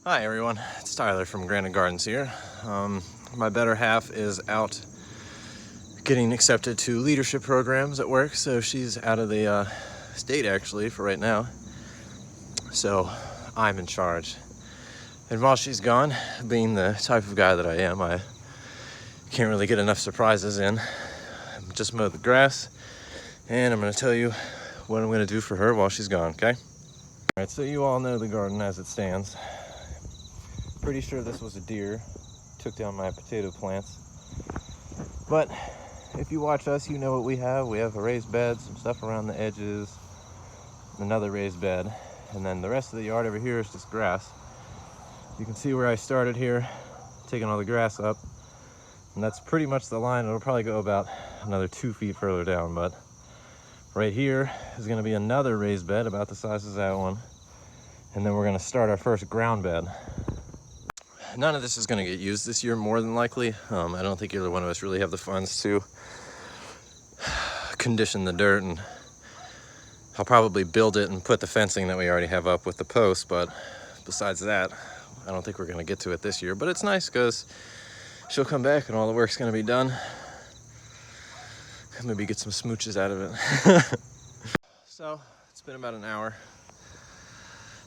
Hi everyone, it's Tyler from Granite Gardens here. My better half is out getting accepted to leadership programs at work, so she's out of the state actually for right now. So I'm in charge. And while she's gone, being the type of guy that I am, I can't really get enough surprises in. I just mowed the grass, and I'm going to tell you what I'm going to do for her while she's gone, okay? Alright, so you all know the garden as it stands. Pretty sure this was a deer. Took down my potato plants. But if you watch us, you know what we have. We have a raised bed, some stuff around the edges, another raised bed, and then the rest of the yard over here is just grass. You can see where I started here, taking all the grass up, and that's pretty much the line. It'll probably go about another 2 feet further down, but right here is going to be another raised bed about the size of that one, and then we're going to start our first ground bed. None of this is going to get used this year, more than likely. I don't think either one of us really have the funds to condition the dirt, and I'll probably build it and put the fencing that we already have up with the posts, but besides that, I don't think we're going to get to it this year. But it's nice because she'll come back and all the work's going to be done. Maybe get some smooches out of it. So, it's been about an hour.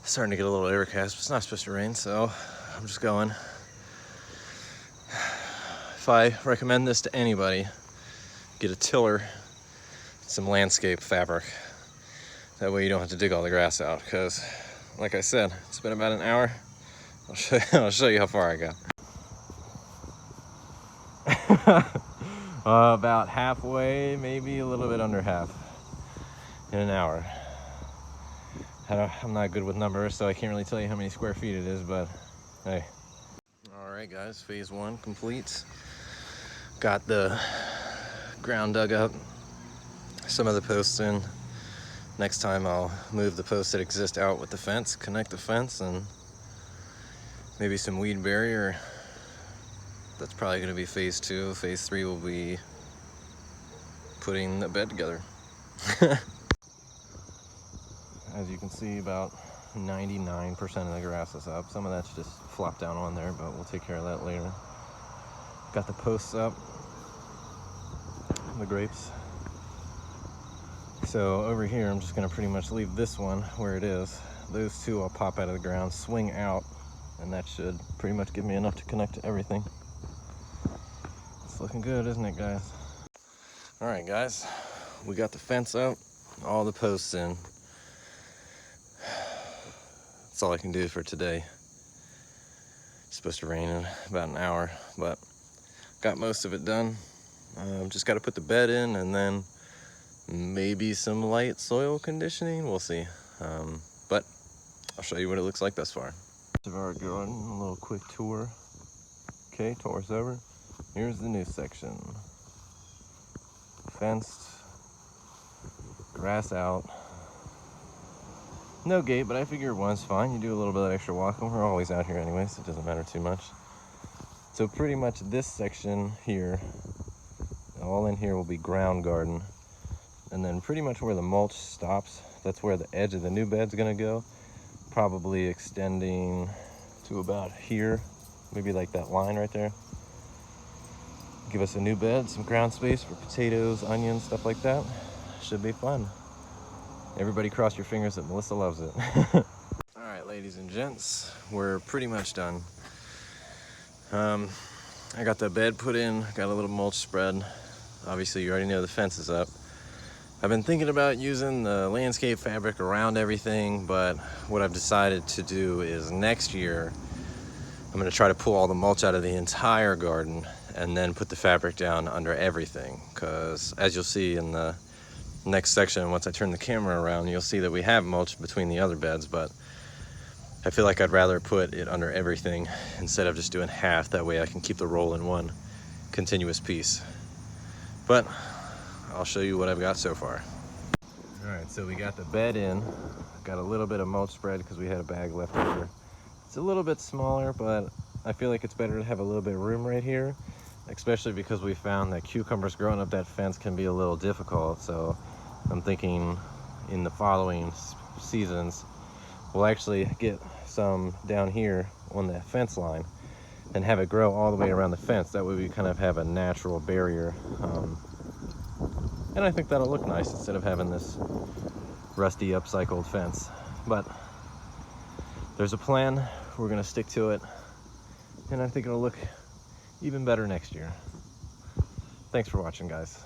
It's starting to get a little overcast, but it's not supposed to rain, so I'm just going. If I recommend this to anybody, get a tiller, some landscape fabric. That way you don't have to dig all the grass out, because like I said, it's been about an hour. I'll show you how far I got. About halfway, maybe a little bit under half in an hour. I'm not good with numbers, so I can't really tell you how many square feet it is, but hey. All right, guys, phase one complete. Got the ground dug up, some of the posts in. Next time I'll move the posts that exist out with the fence, connect the fence, and maybe some weed barrier. That's probably going to be phase two. Phase three will be putting the bed together. As you can see, about 99% of the grass is up. Some of that's just flopped down on there, but we'll take care of that later. Got the posts up, the grapes. So over here, I'm just gonna pretty much leave this one where it is. Those two I'll pop out of the ground, swing out, and that should pretty much give me enough to connect to everything. It's looking good, isn't it, guys? All right, guys, we got the fence up, all the posts in. That's all I can do for today. It's supposed to rain in about an hour, but got most of it done. Just got to put the bed in, and then maybe some light soil conditioning. We'll see. But I'll show you what it looks like thus far. Of our garden, a little quick tour. Okay, tour's over. Here's the new section. Fenced, grass out. No gate, but I figure one's fine. You do a little bit of extra walking. We're always out here anyway, so it doesn't matter too much. So pretty much this section here, all in here will be ground garden. And then pretty much where the mulch stops, that's where the edge of the new bed's gonna go. Probably extending to about here, maybe like that line right there. Give us a new bed, some ground space for potatoes, onions, stuff like that. Should be fun. Everybody cross your fingers that Melissa loves it. All right, ladies and gents, we're pretty much done. I got the bed put in, got a little mulch spread. Obviously, you already know the fence is up. I've been thinking about using the landscape fabric around everything, but what I've decided to do is next year, I'm gonna try to pull all the mulch out of the entire garden and then put the fabric down under everything. Because as you'll see in the next section, once I turn the camera around, you'll see that we have mulch between the other beds, but I feel like I'd rather put it under everything instead of just doing half. That way I can keep the roll in one continuous piece. But I'll show you what I've got so far. All right, so we got the bed in. Got a little bit of mulch spread because we had a bag left over. It's a little bit smaller, but I feel like it's better to have a little bit of room right here, especially because we found that cucumbers growing up that fence can be a little difficult. So I'm thinking in the following seasons, we'll actually get some down here on the fence line and have it grow all the way around the fence. That way we kind of have a natural barrier. And I think that'll look nice instead of having this rusty upcycled fence. But there's a plan, we're gonna stick to it, and I think it'll look even better next year. Thanks for watching, guys.